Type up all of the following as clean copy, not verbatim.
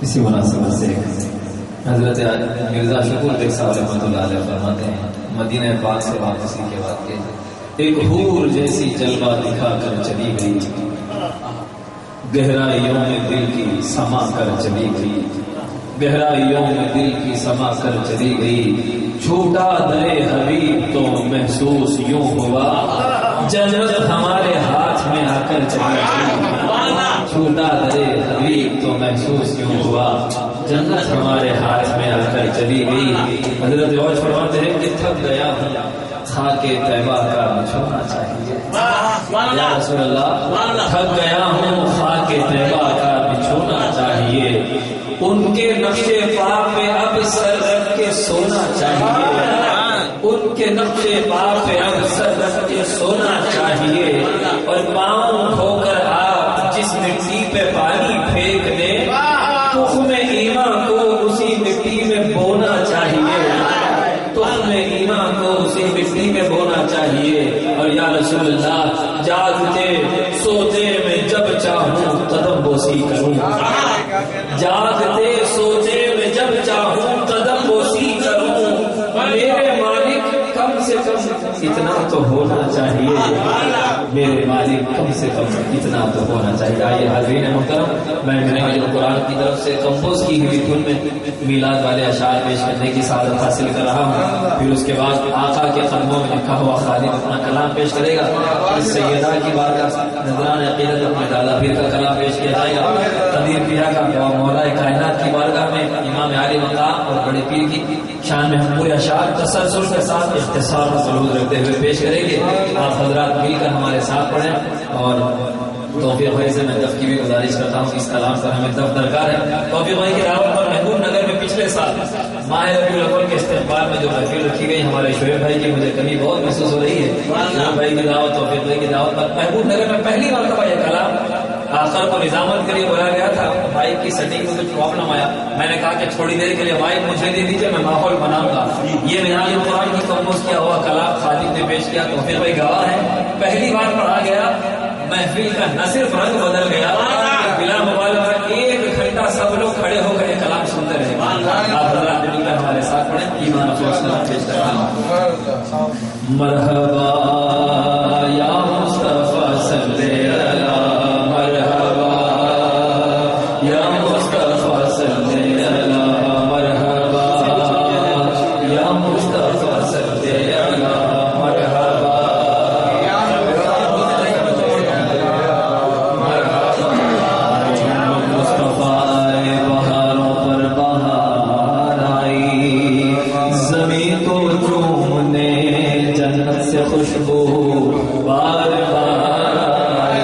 اسی مناسبت سے حضرت مرزا شکور دیکھ صاحب رحمۃ اللہ علیہ فرماتے ہیں مدینہ پاک سے واپسی کے بعد کہ ایک حور جیسی جلوہ دکھا کر چلی گئی، گہرائیوں میں دل کی سما کر چلی گئی، گہرائیوں میں دل کی سما کر چلی گئی، چھوٹا درے حبیب تو محسوس یوں ہوا جنت ہمارے ہاتھ میں آ کر چلی گئی، چھوٹا درے حبیب تو محسوس یوں ہوا جنت ہمارے ہاتھ میں آ کر چلی گئی۔ حضرت غوث فرماتے ہیں کہ تھک گیا ہوں خاک طیبہ کا چھونا چاہیے، یا رسول اللہ تھک گیا ہوں خاک طیبہ کا بچھونا چاہیے، ان کے نقش پا پہ اب سر رکھ کے سونا چاہیے، ان کے نقش پا پہ اب سر رکھ کے سونا چاہیے، اور پاؤں دھو کر آپ جس مٹی پہ پانی پھینک دیں تخم ایمان کو اسی مٹی میں بونا چاہیے، تخم ایمان کو اسی مٹی میں بونا چاہیے۔ اور یا رسول اللہ جاگتے سوتے میں جب چاہوں قدم بوسی کروں، جاگتے سوتے میں جب چاہوں قدم بوسی کروں، میرے مالک کم سے کم اتنا تو ہونا چاہیے، میرے مالک کم سے کم اتنا تو ہونا چاہیے۔ آئیے حاضرین محترم، میں نے جو قرآن کی طرف سے کمپوز کی ہوئی دھن میں میلاد والے اشعار پیش کرنے کی سعادت حاصل کر رہا ہوں، پھر اس کے بعد آقا کے قدموں میں لکھا ہوا خالد اپنا کلام پیش کرے گا، سیدہ کی بارگاہ نذران عقیدت اپنے دادا پیر کا کلام پیش کیا جائے گا، قدیر پیا کا مولا کائنات کی بارگاہ میں امام عالی مقام اور بڑے پیر کی شان میں ہم پورے اشعار تسلسل کے ساتھ اختصار و سرود رکھتے ہوئے پیش کریں گے۔ آپ حضرات مل کر ہمارے ساتھ پڑھیں، اور توفیق بھائی سے میں دف کی بھی گزارش کرتا ہوں، اس کلام پر ہمیں دف درکار ہے۔ توفیق بھائی کی دعوت پر محبوب نگر میں پچھلے سال ماہ ربیع الاول کے استقبال میں جو محفل رکھی گئی، ہمارے شعیب بھائی کی مجھے کمی بہت محسوس ہو رہی ہے، شعیب بھائی کی دعوت، توفیق بھائی کی دعوت پر محبوب نگر میں پہلی مرتبہ یہ کلام آخر کو نظامت کے لیے بولا گیا تھا۔ مائک کی سیٹنگ میں کچھ پرابلم آیا، میں نے کہا کہ تھوڑی دیر کے لیے مائک مجھے دے دیجیے، میں ماحول بناؤں گا۔ یہ منہاج القرآن کی کمپوز کیا ہوا کلام خالد نے پیش کیا، توفیق بھائی گواہ ہے، پہلی بار پڑھا گیا، محفل کا نہ صرف رنگ بدل گیا، بلا مبالغہ 1 گھنٹہ سب لوگ کھڑے ہو کر یہ کلام سنتے رہے۔ آپ حضرات مل کر ہمارے ساتھ پڑھیں، ایمان افروز کلام پیش کر رہا ہوں۔ مرحبا یا مصطفیٰ صلی اللہ، مرحبا یا مصطفیٰ صلی اللہ، مرحبا یا مصطفیٰ صلی اللہ، مرحبا مصطفیٰ آئے بہاروں پر بہار آئی، زمین کو چومنے جنت سے خوشبو بار بار آئی،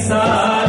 سارے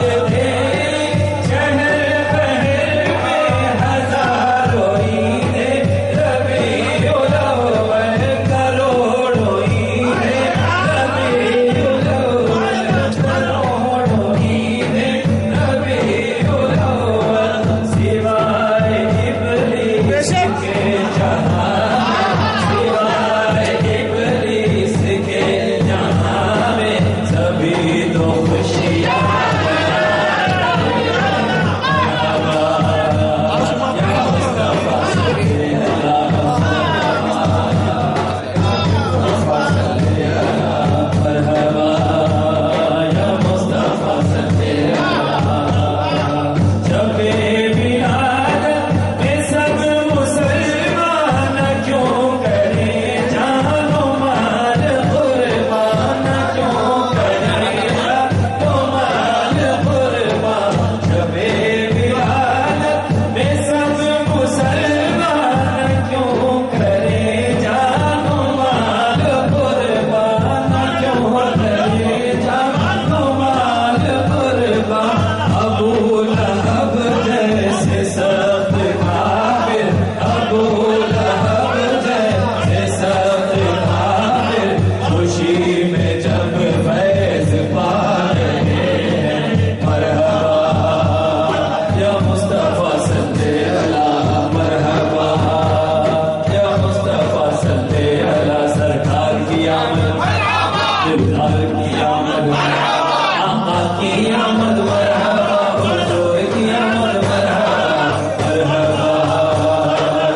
کی آمد مرحبا حضور کی آمد مرحبا مرحبا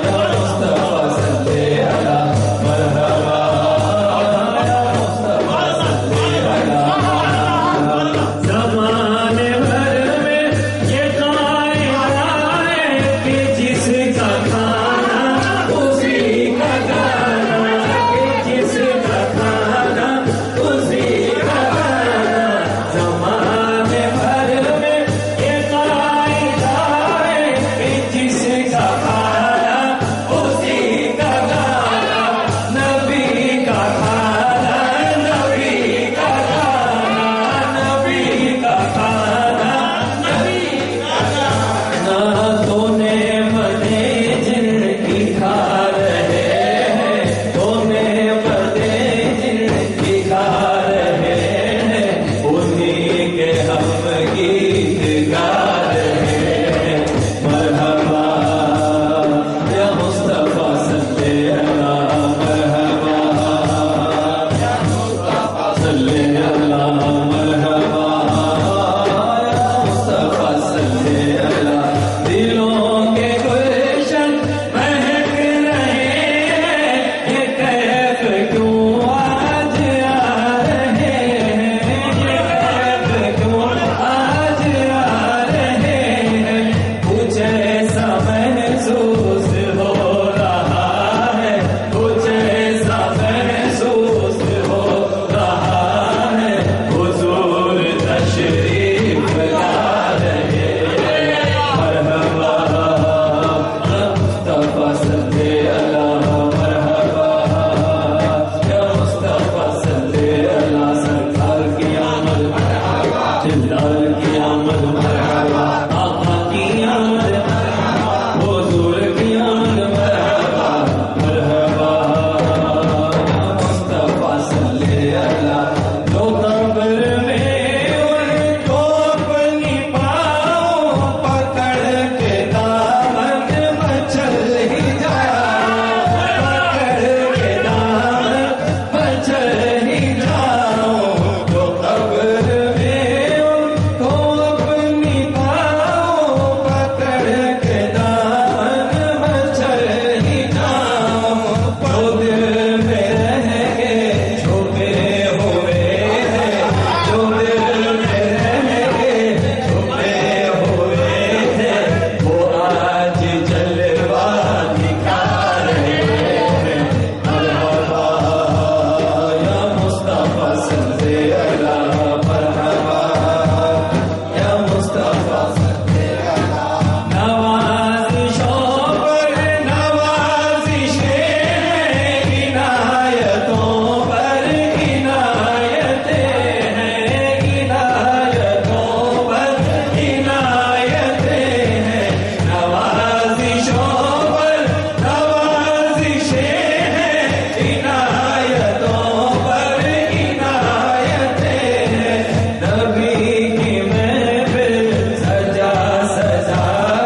یا مصطفیٰ صلی علی مرحبا یا مصطفیٰ صلی علی زمانے بھر میں یہ قاعدہ ہے کہ جس کا کھانا اسی کا گانا کہ جس کا کھانا اسی کا گانا زمانے بھر میں یہ قاعدہ ہے کہ جس کا کھانا اسی کا گانا نبی کا کھانا نبی کا گانا نبی کا کھانا نبی کا گانا تونے بنے جن کی کھا رہے ہیں تونے بنے جن کی کھا رہے ہیں انہیں کے ہم گیت گا رہے ہیں مرحبا یا مصطفیٰ صلی علی مرحبا یا مصطفیٰ صلی علی مرحبا یا مصطفیٰ صلی علی دلوں کے گلشن مہک رہے ہیں یہ کیف کیوں آج آ رہے ہیں یہ کیف کیوں آج آ رہے ہیں کچھ ایسا محسوس ہو رہا ہے کچھ ایسا محسوس ہو رہا ہے حضور تشریف لا رہے ہیں مرحبا یا مصطفیٰ صلی علی مرحبا یا مصطفیٰ صلی علی سرکار کی آمد مرحبا دلدار کی آمد مرحبا آقا کی آمد مرحبا حضور کی آمد مرحبا مرحبا یا مصطفیٰ صلی علی جو قبر میں ان کو اپنی پاؤں پکڑ کے دامن میں چل ہی جاؤ پکڑ کے دامن میں چل ہی جاؤ جو قبر میں ان کو اپنی پاؤں پکڑ کے دامن میں چل ہی جاؤ جو دل میں رہ گئے چھپے ہوئے ہیں جو دل میں رہ گئے چھپے ہوئے ہیں وہ آج جلوہ دکھا رہے ہیں مرحبا یا مصطفیٰ صلی علی مرحبا یا مصطفیٰ صلی علی نوازشوں پر نوازشیں ہیں عنایتوں پر عنایتیں ہیں عنایتوں پر عنایتیں ہیں نوازشوں پر نوازشیں ہیں عنایتوں پر عنایتیں ہیں نبی کی محفل سجا سجا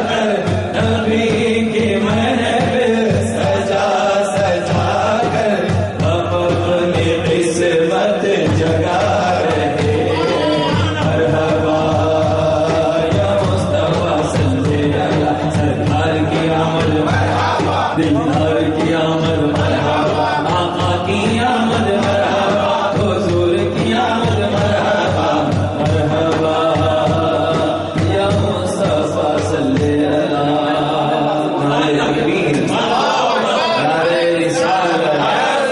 کر نبی کی محفل سجا سجا کر ہم اپنی قسمت جگا رہے ہیں مرحبا یا مصطفیٰ صلی علی سرکار کی آمد مرحبا دلدار کی آمد مرحبا آقا کی آمد مرحبا